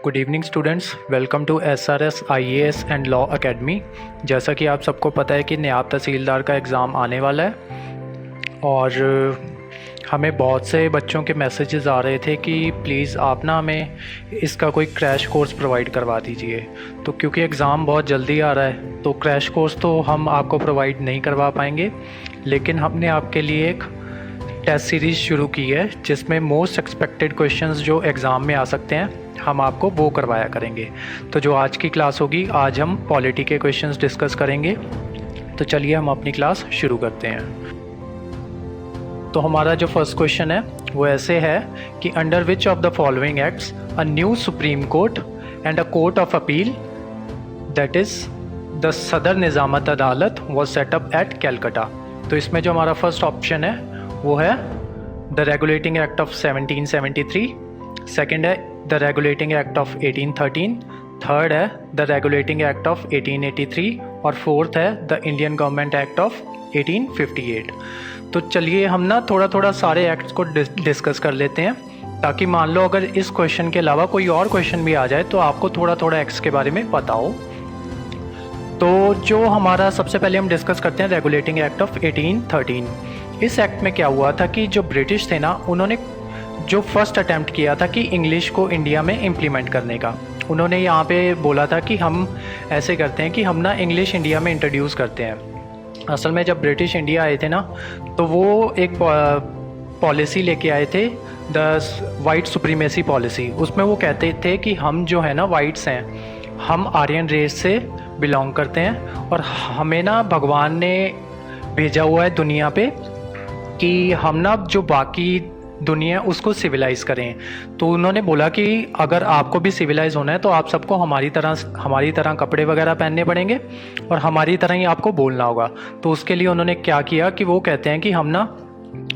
Good evening students, welcome to SRS IAS and law academy. जैसा कि आप सबको पता है कि नायब तहसीलदार का एग्ज़ाम आने वाला है और हमें बहुत से बच्चों के मैसेजेस आ रहे थे कि प्लीज़ आप ना हमें इसका कोई क्रैश कोर्स प्रोवाइड करवा दीजिए। तो क्योंकि एग्ज़ाम बहुत जल्दी आ रहा है तो क्रैश कोर्स तो हम आपको प्रोवाइड नहीं करवा पाएंगे, लेकिन हमने आपके लिए एक टेस्ट सीरीज़ शुरू की है जिसमें मोस्ट एक्सपेक्टेड क्वेश्चंस जो एग्ज़ाम में आ सकते हैं हम आपको वो करवाया करेंगे। तो जो आज की क्लास होगी, आज हम पॉलिटी के क्वेश्चंस डिस्कस करेंगे। तो चलिए हम अपनी क्लास शुरू करते हैं। तो हमारा जो फर्स्ट क्वेश्चन है वो ऐसे है कि under which of the following acts a new supreme court and a court of appeal that is the सदर निज़ामत अदालत वॉज सेटअप एट कैलकटा। तो इसमें जो हमारा फर्स्ट ऑप्शन है वो है the regulating act of 1773, second है the regulating act of 1813, third है द रेगुलेटिंग एक्ट ऑफ 1883 और फोर्थ है the Indian government act of 1858। तो चलिए हम ना थोड़ा थोड़ा सारे एक्ट्स को डिस्कस कर लेते हैं, ताकि मान लो अगर इस क्वेश्चन के अलावा कोई और क्वेश्चन भी आ जाए तो आपको थोड़ा थोड़ा एक्ट्स के बारे में पता हो। तो जो हमारा सबसे पहले हम डिस्कस करते हैं रेगुलेटिंग एक्ट ऑफ 1813। इस एक्ट में क्या हुआ था कि जो ब्रिटिश थे ना, उन्होंने जो फर्स्ट अटैम्प्ट किया था कि इंग्लिश को इंडिया में इम्प्लीमेंट करने का, उन्होंने यहाँ पे बोला था कि हम ऐसे करते हैं कि हम ना इंग्लिश इंडिया में इंट्रोड्यूस करते हैं। असल में जब ब्रिटिश इंडिया आए थे ना, तो वो एक पॉलिसी लेके आए थे, द वाइट सुप्रीमेसी पॉलिसी। उसमें वो कहते थे कि हम जो है ना वाइट्स हैं, हम आर्यन रेस से बिलोंग करते हैं और हमें ना भगवान ने भेजा हुआ है दुनिया पे कि हम ना जो बाकी दुनिया उसको सिविलाइज़ करें। तो उन्होंने बोला कि अगर आपको भी सिविलाइज़ होना है तो आप सबको हमारी तरह कपड़े वगैरह पहनने पड़ेंगे और हमारी तरह ही आपको बोलना होगा। तो उसके लिए उन्होंने क्या किया कि वो कहते हैं कि हम ना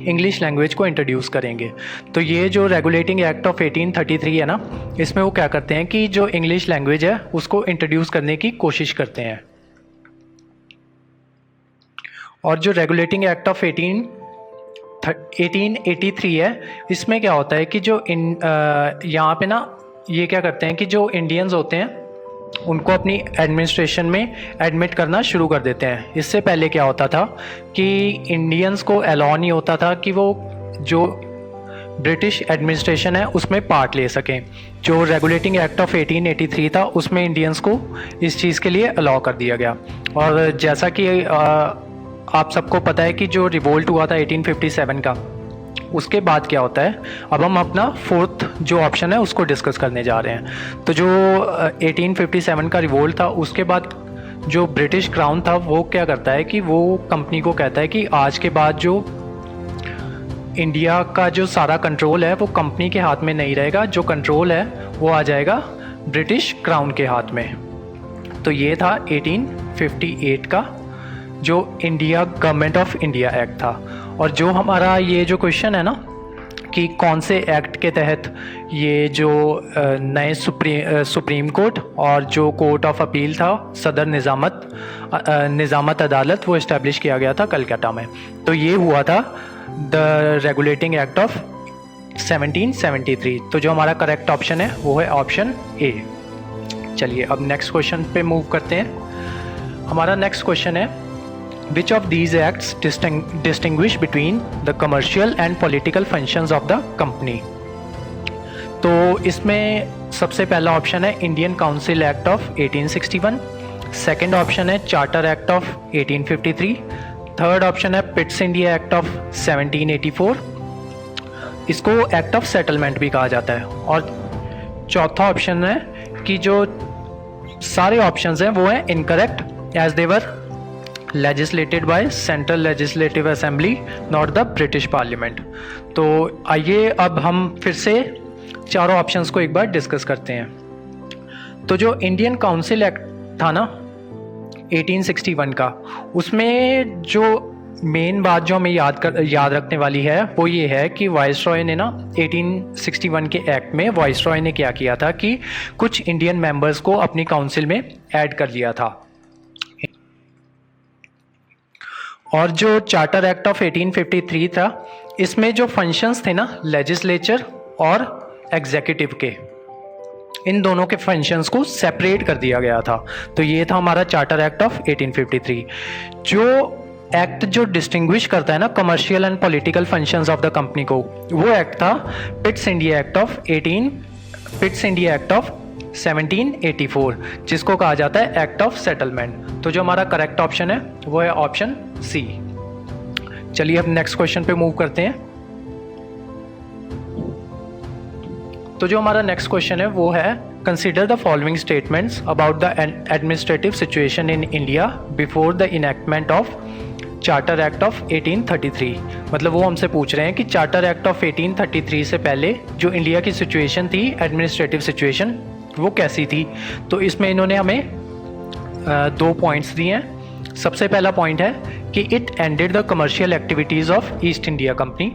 इंग्लिश लैंग्वेज को इंट्रोड्यूस करेंगे। तो ये जो रेगुलेटिंग एक्ट ऑफ 1833 है ना, इसमें वो क्या करते हैं कि जो इंग्लिश लैंग्वेज है उसको इंट्रोड्यूस करने की कोशिश करते हैं। और जो रेगुलेटिंग एक्ट ऑफ 1883 है, इसमें क्या होता है कि जो यहाँ पे ना ये क्या करते हैं कि जो इंडियंस होते हैं उनको अपनी एडमिनिस्ट्रेशन में एडमिट करना शुरू कर देते हैं। इससे पहले क्या होता था कि इंडियंस को अलाउ नहीं होता था कि वो जो ब्रिटिश एडमिनिस्ट्रेशन है उसमें पार्ट ले सकें। जो रेगुलेटिंग एक्ट ऑफ 1883 था उसमें इंडियंस को इस चीज़ के लिए अलाउ कर दिया गया। और जैसा कि आप सबको पता है कि जो रिवोल्ट हुआ था 1857 का, उसके बाद क्या होता है, अब हम अपना फोर्थ जो ऑप्शन है उसको डिस्कस करने जा रहे हैं। तो जो 1857 का रिवोल्ट था, उसके बाद जो ब्रिटिश क्राउन था वो क्या करता है कि वो कंपनी को कहता है कि आज के बाद जो इंडिया का जो सारा कंट्रोल है वो कंपनी के हाथ में नहीं रहेगा, जो कंट्रोल है वो आ जाएगा ब्रिटिश क्राउन के हाथ में। तो ये था 1858 का जो India government of India act था। और जो हमारा ये जो क्वेश्चन है ना कि कौन से एक्ट के तहत ये जो नए सुप्रीम कोर्ट और जो कोर्ट ऑफ अपील था सदर निज़ामत अदालत वो इस्टेब्लिश किया गया था कलकत्ता में, तो ये हुआ था द रेगुलेटिंग एक्ट ऑफ 1773। तो जो हमारा करेक्ट ऑप्शन है वो है ऑप्शन ए। चलिए अब नेक्स्ट क्वेश्चन पे मूव करते हैं। हमारा नेक्स्ट क्वेश्चन है Which of these acts distinguish between the commercial and political functions of the company? तो इसमें सबसे पहला ऑप्शन है Indian council act of 1861, second option है charter act of 1853, third option है पिट्स इंडिया एक्ट ऑफ 1784, इसको act of settlement भी कहा जाता है, और चौथा ऑप्शन है कि जो सारे ऑप्शंस हैं वो हैं incorrect as they were legislated by central legislative assembly not the British parliament. तो आइए अब हम फिर से चारों ऑप्शंस को एक बार डिस्कस करते हैं। तो जो इंडियन काउंसिल एक्ट था ना 1861 का, उसमें जो मेन बात जो हमें याद रखने वाली है वो ये है कि वाइसरॉय ने ना 1861 के एक्ट में वाइसरॉय ने क्या किया था कि कुछ इंडियन मेंबर्स को अपनी काउंसिल में ऐड कर लिया था। और जो चार्टर एक्ट ऑफ 1853 था, इसमें जो फंक्शंस थे ना लेजिस्लेचर और एग्जीक्यूटिव के, इन दोनों के फंक्शंस को सेपरेट कर दिया गया था। तो ये था हमारा चार्टर एक्ट ऑफ 1853। जो एक्ट जो डिस्टिंग्विश करता है ना commercial and political functions of the company को, वो एक्ट था पिट्स इंडिया एक्ट ऑफ 1784, जिसको कहा जाता है एक्ट ऑफ सेटलमेंट। तो जो हमारा करेक्ट ऑप्शन है वो है ऑप्शन सी। चलिए अब नेक्स्ट क्वेश्चन पे मूव करते हैं। तो जो हमारा नेक्स्ट क्वेश्चन है वो है consider the following statements about the administrative situation in India before the enactment of charter act of 1833। मतलब वो हमसे पूछ रहे हैं कि चार्टर एक्ट ऑफ 1833 से पहले जो इंडिया की सिचुएशन थी, एडमिनिस्ट्रेटिव सिचुएशन, वो कैसी थी। तो इसमें इन्होंने हमें 2 पॉइंट्स दिए हैं। सबसे पहला पॉइंट है कि it ended the commercial activities of East India company.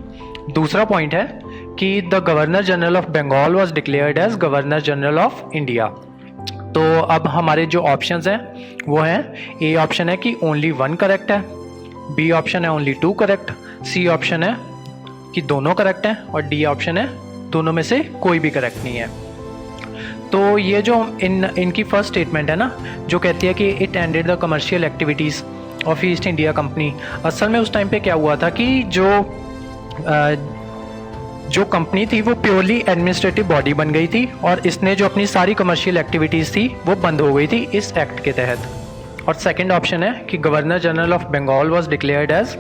दूसरा पॉइंट है कि the governor general of Bengal was declared as governor general of India. तो अब हमारे जो ऑप्शंस हैं वो हैं, ए ऑप्शन है कि ओनली 1 करेक्ट है, बी ऑप्शन है ओनली 2 करेक्ट, सी ऑप्शन है कि दोनों करेक्ट हैं और डी ऑप्शन है दोनों में से कोई भी करेक्ट नहीं है। तो ये जो इनकी फर्स्ट स्टेटमेंट है ना, जो कहती है कि it ended the commercial activities of East India company, असल में उस टाइम पे क्या हुआ था कि जो कंपनी थी वो प्योरली एडमिनिस्ट्रेटिव बॉडी बन गई थी और इसने जो अपनी सारी कमर्शियल एक्टिविटीज़ थी वो बंद हो गई थी इस एक्ट के तहत। और सेकंड ऑप्शन है कि governor general of Bengal was declared as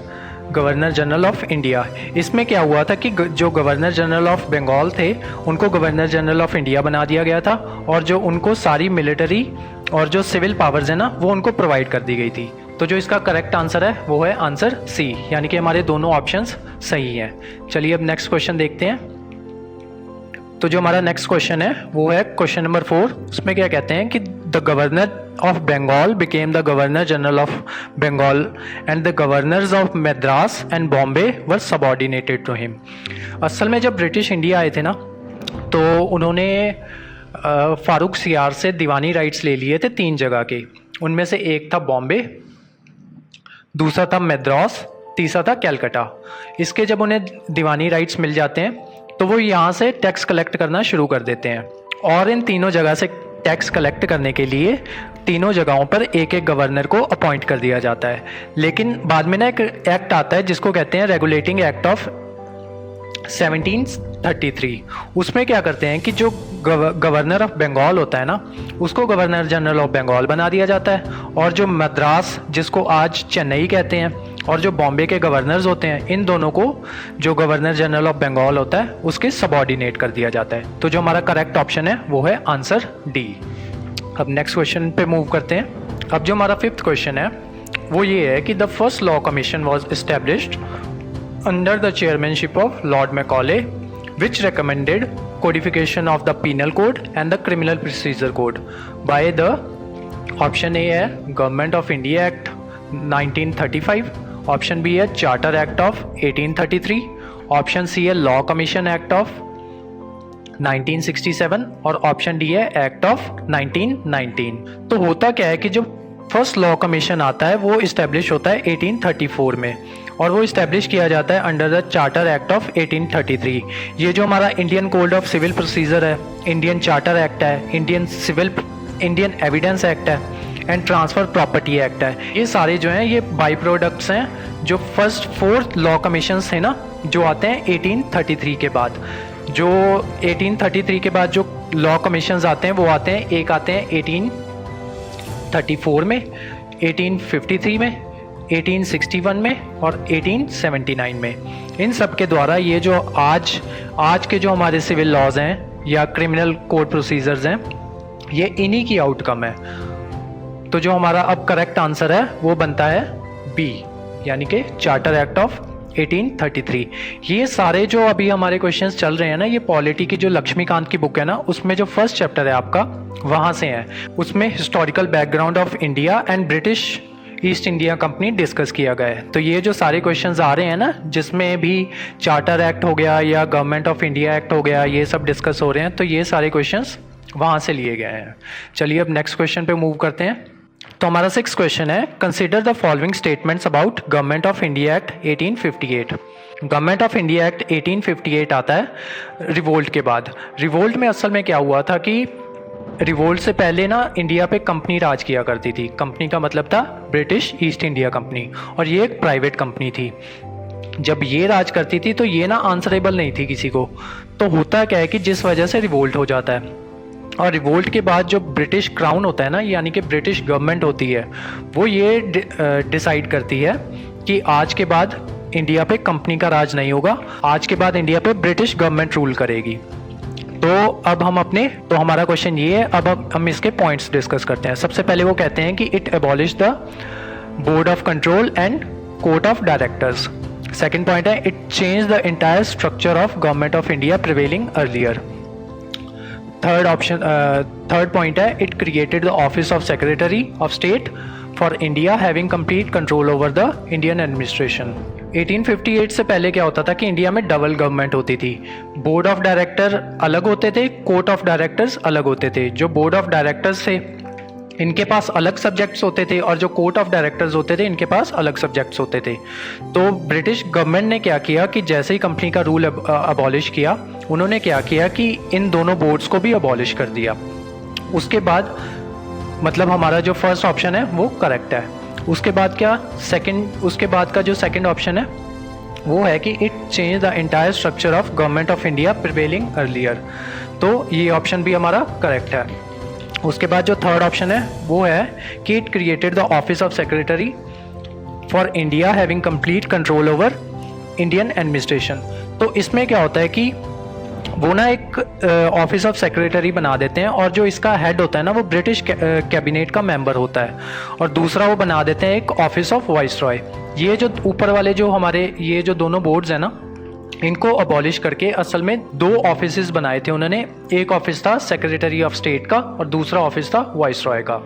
governor general of India. इसमें क्या हुआ था कि जो गवर्नर जनरल ऑफ बंगाल थे उनको गवर्नर जनरल ऑफ इंडिया बना दिया गया था और जो उनको सारी मिलिट्री और जो सिविल पावर्स है ना वो उनको प्रोवाइड कर दी गई थी। तो जो इसका करेक्ट आंसर है वो है आंसर सी, यानी कि हमारे दोनों ऑप्शंस सही हैं। चलिए अब नेक्स्ट क्वेश्चन देखते हैं। तो जो हमारा नेक्स्ट क्वेश्चन है वो है क्वेश्चन नंबर 4। उसमें क्या कहते हैं कि the governor of Bengal became the governor general of Bengal and the governors of Madras and Bombay were subordinated to him. असल में जब ब्रिटिश इंडिया आए थे ना तो उन्होंने फारूक सियार से दीवानी राइट्स ले लिए थे 3 जगह के। उनमें से एक था बॉम्बे, दूसरा था मद्रास, तीसरा था कैलकाटा। इसके जब उन्हें दीवानी राइट्स मिल जाते हैं तो वो यहाँ से टैक्स कलेक्ट करना शुरू कर देते हैं और इन तीनों जगह से टैक्स कलेक्ट करने के लिए तीनों जगहों पर एक एक गवर्नर को अपॉइंट कर दिया जाता है। लेकिन बाद में ना एक एक्ट आता है जिसको कहते हैं रेगुलेटिंग एक्ट ऑफ 1733। उसमें क्या करते हैं कि जो गवर्नर ऑफ बंगाल होता है ना उसको गवर्नर जनरल ऑफ बंगाल बना दिया जाता है और जो मद्रास, जिसको आज चेन्नई कहते हैं, और जो बॉम्बे के गवर्नर्स होते हैं, इन दोनों को जो गवर्नर जनरल ऑफ बंगाल होता है उसके सबऑर्डिनेट कर दिया जाता है। तो जो हमारा करेक्ट ऑप्शन है वो है आंसर डी। अब नेक्स्ट क्वेश्चन पे मूव करते हैं। अब जो हमारा 5th क्वेश्चन है वो ये है कि the first law commission was established under the chairmanship of Lord Macaulay which recommended codification of the penal code and the criminal procedure code by the option A है government of India act 1935, option B है charter act of 1833, option C है law commission act of 1967 और option D है act of 1919। तो होता क्या है कि जो फर्स्ट लॉ कमीशन आता है वो इस्टेब्लिश होता है 1834 में और वो इस्टेब्लिश किया जाता है under the charter act of 1833। ये जो हमारा Indian code of civil procedure है, इंडियन चार्टर एक्ट है, इंडियन एविडेंस एक्ट है एंड ट्रांसफर प्रॉपर्टी एक्ट है, ये सारे जो हैं ये बाई प्रोडक्ट्स हैं जो फर्स्ट 4 लॉ कमीशंस थे ना जो आते हैं 1833 के बाद। जो 1833 के बाद जो लॉ कमीशंस आते हैं वो आते हैं, एक आते हैं 1834 में, 1853 में, 1861 में और 1879 में। इन सब के द्वारा ये जो आज के जो हमारे सिविल लॉज हैं या क्रिमिनल कोड प्रोसीजर्स हैं ये इन्हीं की आउटकम है। तो जो हमारा अब करेक्ट आंसर है वो बनता है बी, यानी कि चार्टर एक्ट ऑफ 1833। ये सारे जो अभी हमारे क्वेश्चंस चल रहे हैं ना ये पॉलिटी की जो लक्ष्मीकांत की बुक है ना उसमें जो फर्स्ट चैप्टर है आपका वहाँ से है। उसमें historical background of India and British east India company discuss किया गया है। तो ये जो सारे क्वेश्चंस आ रहे हैं ना जिसमें भी चार्टर एक्ट हो गया या गवर्नमेंट ऑफ इंडिया एक्ट हो गया ये सब डिस्कस हो रहे हैं, तो ये सारे क्वेश्चंस वहाँ से लिए गए हैं। चलिए अब नेक्स्ट क्वेश्चन पे मूव करते हैं। तो हमारा 6th क्वेश्चन है consider the following statements about government of India act 1858। Government of India act 1858 आता है रिवोल्ट के बाद। रिवोल्ट में असल में क्या हुआ था कि रिवोल्ट से पहले ना इंडिया पे कंपनी राज किया करती थी। कंपनी का मतलब था ब्रिटिश ईस्ट इंडिया कंपनी, और ये एक प्राइवेट कंपनी थी। जब ये राज करती थी तो ये ना आंसरेबल नहीं थी किसी को। तो होता क्या है कि जिस वजह से रिवोल्ट हो जाता है, और रिवोल्ट के बाद जो ब्रिटिश क्राउन होता है ना, यानी कि ब्रिटिश गवर्नमेंट होती है, वो ये डिसाइड करती है कि आज के बाद इंडिया पे कंपनी का राज नहीं होगा, आज के बाद इंडिया पे ब्रिटिश गवर्नमेंट रूल करेगी। तो अब हमारा क्वेश्चन ये है, अब हम इसके पॉइंट्स डिस्कस करते हैं। सबसे पहले वो कहते हैं कि it abolish the board of control and court of directors. Second point है, it change the entire structure of government of India prevailing earlier. Third point है, it created the office of secretary of state for India having complete control over the Indian administration. 1858 से पहले क्या होता था कि India में double government होती थी। बोर्ड ऑफ डायरेक्टर अलग होते थे, कोर्ट ऑफ डायरेक्टर्स अलग होते थे। जो बोर्ड ऑफ डायरेक्टर्स थे इनके पास अलग सब्जेक्ट्स होते थे, और जो कोर्ट ऑफ डायरेक्टर्स होते थे इनके पास अलग सब्जेक्ट्स होते थे। तो ब्रिटिश गवर्नमेंट ने क्या किया कि जैसे ही कंपनी का रूल अबॉलिश किया, उन्होंने क्या किया कि इन दोनों बोर्ड्स को भी अबॉलिश कर दिया। उसके बाद मतलब हमारा जो फर्स्ट ऑप्शन है वो करेक्ट है। उसके बाद का जो सेकंड ऑप्शन है वो है कि it change the entire structure of government of India prevailing earlier. तो ये ऑप्शन भी हमारा करेक्ट है। उसके बाद जो थर्ड ऑप्शन है वो है कि it created the office of secretary for India having complete control over Indian administration. तो इसमें क्या होता है कि वो ना एक ऑफिस ऑफ सेक्रेटरी बना देते हैं, और जो इसका हेड होता है ना वो ब्रिटिश कैबिनेट का मेंबर होता है, और दूसरा वो बना देते हैं एक ऑफिस ऑफ वाइसरॉय। ये जो ऊपर वाले जो हमारे ये जो दोनों बोर्ड्स हैं ना, इनको अबॉलिश करके असल में दो ऑफिसेस बनाए थे उन्होंने। एक ऑफिस था सेक्रेटरी ऑफ स्टेट का, और दूसरा ऑफिस था वाइसरॉय का।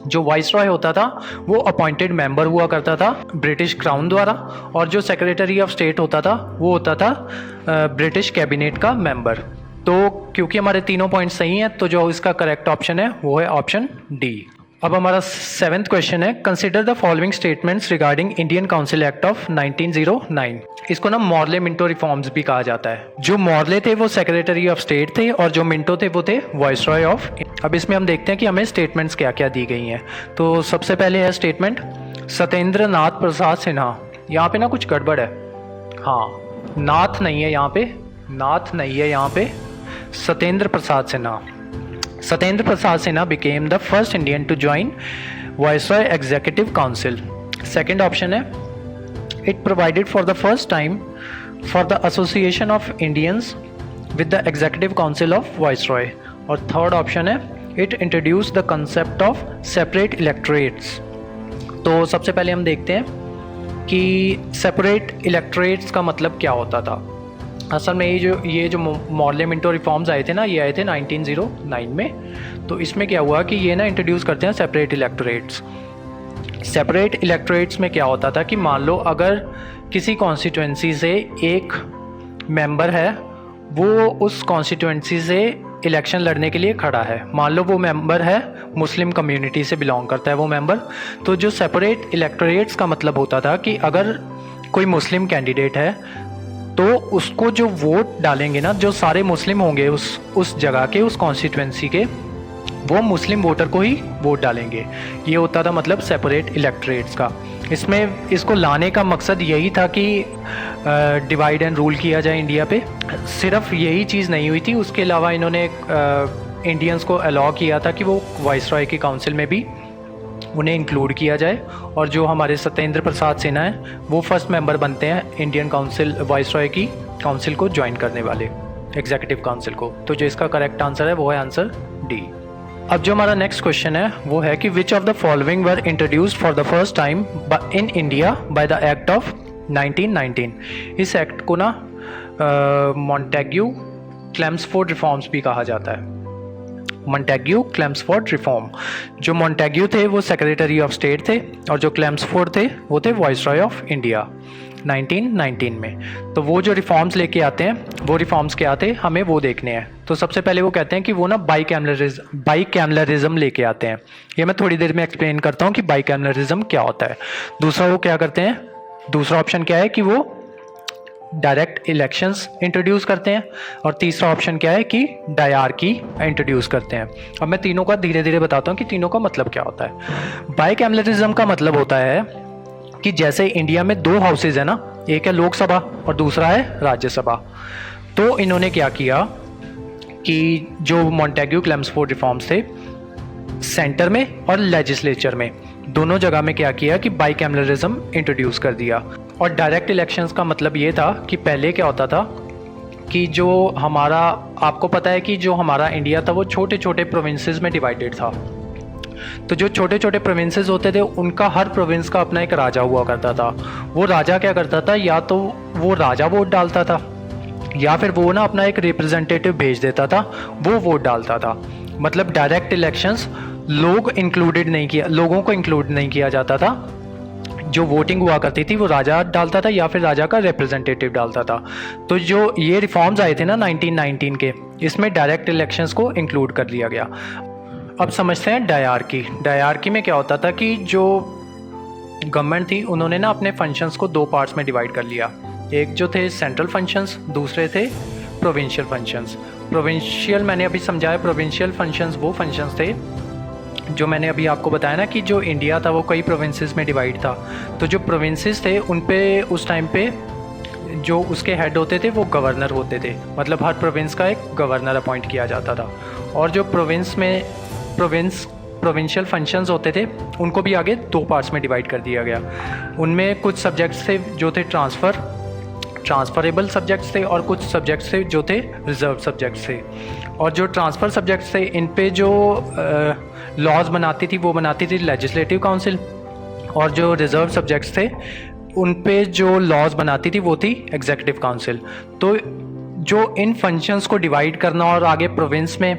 जो वाइसरॉय होता था वो अपॉइंटेड मेंबर हुआ करता था ब्रिटिश क्राउन द्वारा, और जो सेक्रेटरी ऑफ स्टेट होता था वो होता था ब्रिटिश कैबिनेट का मेंबर। तो क्योंकि हमारे तीनों पॉइंट सही हैं, तो जो इसका करेक्ट ऑप्शन है वो है ऑप्शन डी। अब हमारा सेवेंथ क्वेश्चन है, consider the following statements regarding Indian council act of 1909। इसको ना मॉर्ले मिंटो रिफॉर्म्स भी कहा जाता है। जो मॉर्ले थे वो सेक्रेटरी ऑफ स्टेट थे, और जो मिंटो थे वो थे वाइसरॉय ऑफ। अब इसमें हम देखते हैं कि हमें स्टेटमेंट्स क्या क्या दी गई हैं। तो सबसे पहले है स्टेटमेंट सत्येंद्र नाथ प्रसाद सिन्हा। यहाँ पे ना कुछ गड़बड़ है, हाँ नाथ नहीं है यहाँ पे, Satyendra Prasad Sinha. Satyendra Prasad Sinha became the first Indian to join Viceroy Executive Council. Second option है, it provided for the first time for the association of Indians with the Executive Council of Viceroy. और third option है, it introduced the concept of separate electorates. तो सबसे पहले हम देखते हैं कि separate electorates का मतलब क्या होता था। असल में ये जो मॉर्ले मिंटो रिफॉर्म्स आए थे ना, ये आए थे 1909 में। तो इसमें क्या हुआ कि ये ना इंट्रोड्यूस करते हैं सेपरेट इलेक्टोरेट्स। सेपरेट इलेक्टोरेट्स में क्या होता था कि मान लो अगर किसी कॉन्स्टिट्यूंसी से एक मेंबर है, वो उस कॉन्स्टिट्यूंसी से इलेक्शन लड़ने के लिए खड़ा है, मान लो वो मेंबर है मुस्लिम कम्युनिटी से बिलोंग करता है वो मेंबर। तो जो सेपरेट इलेक्टोरेट्स का मतलब होता था कि अगर कोई मुस्लिम कैंडिडेट है तो उसको जो वोट डालेंगे ना, जो सारे मुस्लिम होंगे उस जगह के, उस कॉन्स्टिट्यूंसी के, वो मुस्लिम वोटर को ही वोट डालेंगे। ये होता था मतलब सेपरेट इलेक्टोरेट्स का। इसमें इसको लाने का मकसद यही था कि डिवाइड एंड रूल किया जाए इंडिया पे। सिर्फ यही चीज़ नहीं हुई थी, उसके अलावा इन्होंने इंडियंस को अलाउ किया था कि वो वाइसरॉय की काउंसिल में भी उन्हें इंक्लूड किया जाए। और जो हमारे सत्येंद्र प्रसाद सिन्हा हैं वो फर्स्ट मेंबर बनते हैं इंडियन काउंसिल वाइसरॉय की काउंसिल को ज्वाइन करने वाले, एग्जीक्यूटिव काउंसिल को। तो जो इसका करेक्ट आंसर है वो है आंसर डी। अब जो हमारा नेक्स्ट क्वेश्चन है वो है कि विच of the following were introduced for the first time in India by the act of 1919। इस एक्ट को ना मॉन्टेग्यू क्लेम्सफोर्ड रिफॉर्म्स भी कहा जाता है। Montagu Chelmsford reform. जो मॉन्टेग्यू थे वो सेक्रेटरी ऑफ स्टेट थे, और जो क्लेम्सफोर्ड थे वो थे वाइसरॉय ऑफ इंडिया 1919 में। तो वो जो रिफॉर्म्स लेके आते हैं, वो रिफॉर्म्स क्या आते हैं हमें वो देखने हैं। तो सबसे पहले वो कहते हैं कि वो ना बाइकैमलरिज्म लेके आते हैं। ये मैं थोड़ी देर में एक्सप्लेन करता हूँ कि बाइकैमलरिज्म क्या होता है। दूसरा वो क्या करते हैं, दूसरा ऑप्शन क्या है कि वो डायरेक्ट इलेक्शंस इंट्रोड्यूस करते हैं, और तीसरा ऑप्शन क्या है कि डायरकी इंट्रोड्यूस करते हैं। अब मैं तीनों का धीरे धीरे बताता हूँ कि तीनों का मतलब क्या होता है। बाइकैमलरिज्म का मतलब होता है कि जैसे इंडिया में दो हाउसेज है ना, एक है लोकसभा और दूसरा है राज्यसभा। तो इन्होंने क्या किया कि जो मॉन्टेग्यू क्लेम्सफोर्ड रिफॉर्म्स थे, सेंटर में और लेजिस्लेचर में दोनों जगह में क्या किया कि बाइकैमलरिज्म इंट्रोड्यूस कर दिया। और डायरेक्ट इलेक्शंस का मतलब ये था कि पहले क्या होता था कि जो हमारा, आपको पता है कि जो हमारा इंडिया था वो छोटे छोटे प्रोविंसेस में डिवाइडेड था। तो जो छोटे छोटे प्रोविंसेस होते थे उनका हर प्रोविंस का अपना एक राजा हुआ करता था। वो राजा क्या करता था, या तो वो राजा वोट डालता था या फिर वो ना अपना एक रिप्रेजेंटेटिव भेज देता था, वो वोट डालता था। मतलब डायरेक्ट इलेक्शंस लोगों को इंक्लूड नहीं किया जाता था। जो वोटिंग हुआ करती थी वो राजा डालता था या फिर राजा का रिप्रेजेंटेटिव डालता था। तो जो ये रिफॉर्म्स आए थे ना 1919 के, इसमें डायरेक्ट इलेक्शंस को इंक्लूड कर लिया गया। अब समझते हैं डायरकी। डायरकी में क्या होता था कि जो गवर्नमेंट थी उन्होंने ना अपने फंक्शंस को दो पार्ट्स में डिवाइड कर लिया। एक जो थे सेंट्रल फंक्शंस, दूसरे थे प्रोविंशियल फंक्शंस। प्रोविंशियल मैंने अभी समझाया, प्रोविंशियल फंक्शंस वो फंक्शंस थे जो मैंने अभी आपको बताया ना कि जो इंडिया था वो कई प्रोविंसेस में डिवाइड था। तो जो प्रोविंसेस थे उन पे उस टाइम पे जो उसके हेड होते थे वो गवर्नर होते थे। मतलब हर प्रोविंस का एक गवर्नर अपॉइंट किया जाता था। और जो प्रोविंशियल फंक्शंस होते थे उनको भी आगे दो पार्ट्स में डिवाइड कर दिया गया। उनमें कुछ सब्जेक्ट्स थे जो थे ट्रांसफरेबल सब्जेक्ट्स थे, और कुछ सब्जेक्ट्स थे जो थे रिजर्व सब्जेक्ट्स थे। और जो ट्रांसफ़र सब्जेक्ट्स थे इन पे जो लॉज बनाती थी वो बनाती थी लेजिस्लेटिव काउंसिल, और जो रिजर्व सब्जेक्ट्स थे उन पे जो लॉज बनाती थी वो थी एग्जीक्यूटिव काउंसिल। तो जो इन फंक्शंस को डिवाइड करना और आगे प्रोविंस में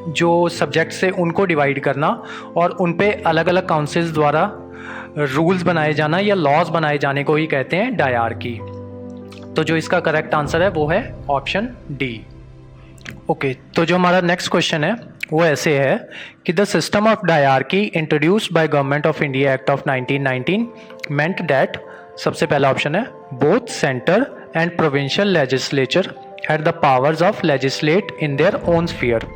जो सब्जेक्ट्स थे उनको डिवाइड करना और उन पे अलग अलग काउंसिल्स द्वारा रूल्स बनाए जाना या लॉज बनाए जाने को ही कहते हैं डायरकी। तो जो इसका करेक्ट आंसर है वो है ऑप्शन डी। ओके, तो जो हमारा नेक्स्ट क्वेश्चन है वो ऐसे है कि the system of dyarchy introduced by government of India act of 1919 meant that, सबसे पहला ऑप्शन है both centre and provincial legislature had the powers of legislate in their own sphere.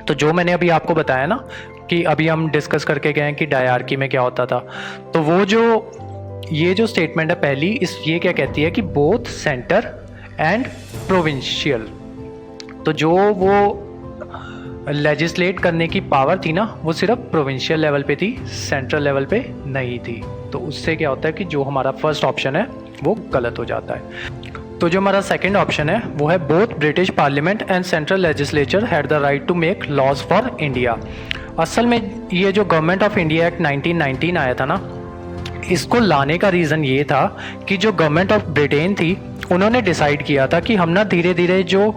तो जो मैंने अभी आपको बताया ना कि अभी हम डिस्कस करके गए हैं कि डायरकी में क्या होता था, तो वो ये जो स्टेटमेंट है पहली, ये क्या कहती है कि बोथ सेंटर एंड प्रोविंशियल। तो जो वो लेजिस्लेट करने की पावर थी ना वो सिर्फ प्रोविंशियल लेवल पे थी, सेंट्रल लेवल पे नहीं थी। तो उससे क्या होता है कि जो हमारा फर्स्ट ऑप्शन है वो गलत हो जाता है। तो जो हमारा सेकंड ऑप्शन है वो है both British parliament and central legislature had the right to make laws for India. असल में ये जो गवर्नमेंट ऑफ इंडिया एक्ट 1919 आया था ना, इसको लाने का रीज़न ये था कि जो गवर्नमेंट ऑफ ब्रिटेन थी उन्होंने डिसाइड किया था कि हम ना धीरे धीरे जो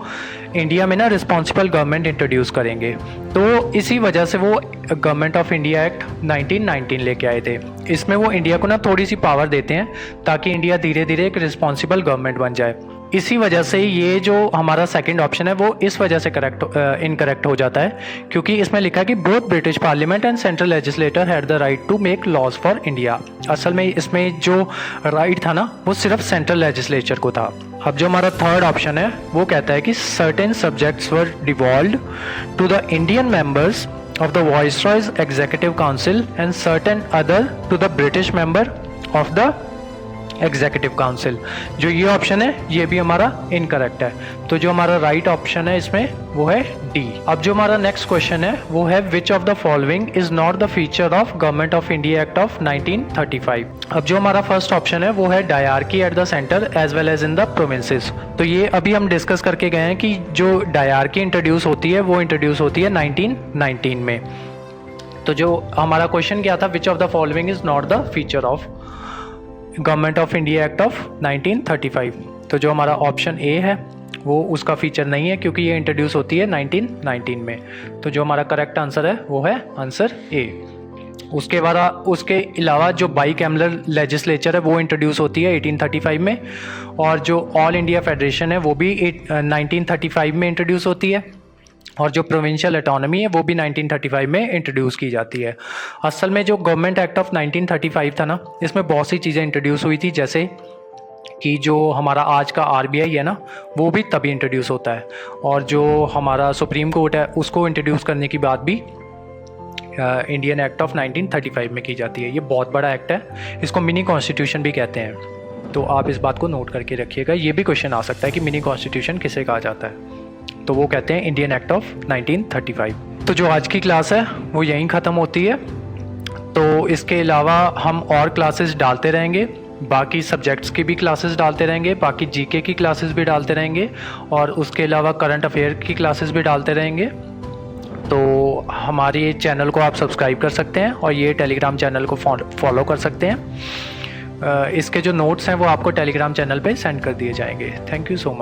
इंडिया में ना रिस्पॉन्सिबल गवर्नमेंट इंट्रोड्यूस करेंगे। तो इसी वजह से वो गवर्नमेंट ऑफ इंडिया एक्ट 1919 लेके आए थे। इसमें वो इंडिया को ना थोड़ी सी पावर देते हैं ताकि इंडिया धीरे धीरे एक रिस्पॉन्सिबल गवर्नमेंट बन जाए। इसी वजह से ये जो हमारा सेकंड ऑप्शन है वो इस वजह से इनकरेक्ट हो जाता है, क्योंकि इसमें लिखा है कि both British parliament and central legislator had the right to make laws for India. असल में इसमें जो राइट था ना वो सिर्फ सेंट्रल लेजिस्लेचर को था। अब जो हमारा थर्ड ऑप्शन है वो कहता है कि certain subjects were devolved to the Indian members of the viceroy's executive council and certain other to the British member of the executive council. जो ये ऑप्शन है ये भी हमारा इनकरेक्ट है। तो जो हमारा राइट ऑप्शन है इसमें वो है डी। अब जो हमारा नेक्स्ट क्वेश्चन है वो है which of the following is not the feature of government of India act of 1935। अब जो हमारा फर्स्ट ऑप्शन है वो है diarchy at the centre as well as in the provinces. तो ये अभी हम डिस्कस करके गए हैं कि जो डायरकी इंट्रोड्यूस होती है वो इंट्रोड्यूस होती है 1919 में। तो जो हमारा क्वेश्चन क्या था, विच of the following is not the feature of government of India act of 1935। तो जो हमारा ऑप्शन ए है वो उसका फीचर नहीं है क्योंकि ये इंट्रोड्यूस होती है 1919 में। तो जो हमारा करेक्ट आंसर है वो है आंसर ए। उसके अलावा जो बाइकैमलर लेजिस्लेचर है वो इंट्रोड्यूस होती है 1835 में, और जो ऑल इंडिया फेडरेशन है वो भी 1935 में इंट्रोड्यूस होती है, और जो प्रोविंशियल ऑटोनॉमी है वो भी 1935 में इंट्रोड्यूस की जाती है। असल में जो गवर्नमेंट एक्ट ऑफ 1935 था ना, इसमें बहुत सी चीज़ें इंट्रोड्यूस हुई थी, जैसे कि जो हमारा आज का आरबीआई है ना, वो भी तभी इंट्रोड्यूस होता है, और जो हमारा सुप्रीम कोर्ट है उसको इंट्रोड्यूस करने की बात भी इंडियन एक्ट ऑफ 1935 में की जाती है। ये बहुत बड़ा एक्ट है, इसको मिनी कॉन्स्टिट्यूशन भी कहते हैं, तो आप इस बात को नोट करके रखिएगा। ये भी क्वेश्चन आ सकता है कि मिनी कॉन्स्टिट्यूशन किसे कहा जाता है, तो वो कहते हैं इंडियन एक्ट ऑफ 1935। तो जो आज की क्लास है वो यहीं ख़त्म होती है। तो इसके अलावा हम और क्लासेस डालते रहेंगे, बाकी सब्जेक्ट्स की भी क्लासेस डालते रहेंगे, बाकी जीके की क्लासेस भी डालते रहेंगे, और उसके अलावा करंट अफेयर की क्लासेस भी डालते रहेंगे। तो हमारे चैनल को आप सब्सक्राइब कर सकते हैं और ये टेलीग्राम चैनल को फॉलो कर सकते हैं। इसके जो नोट्स हैं वो आपको टेलीग्राम चैनल पे सेंड कर दिए जाएंगे। Thank you so much.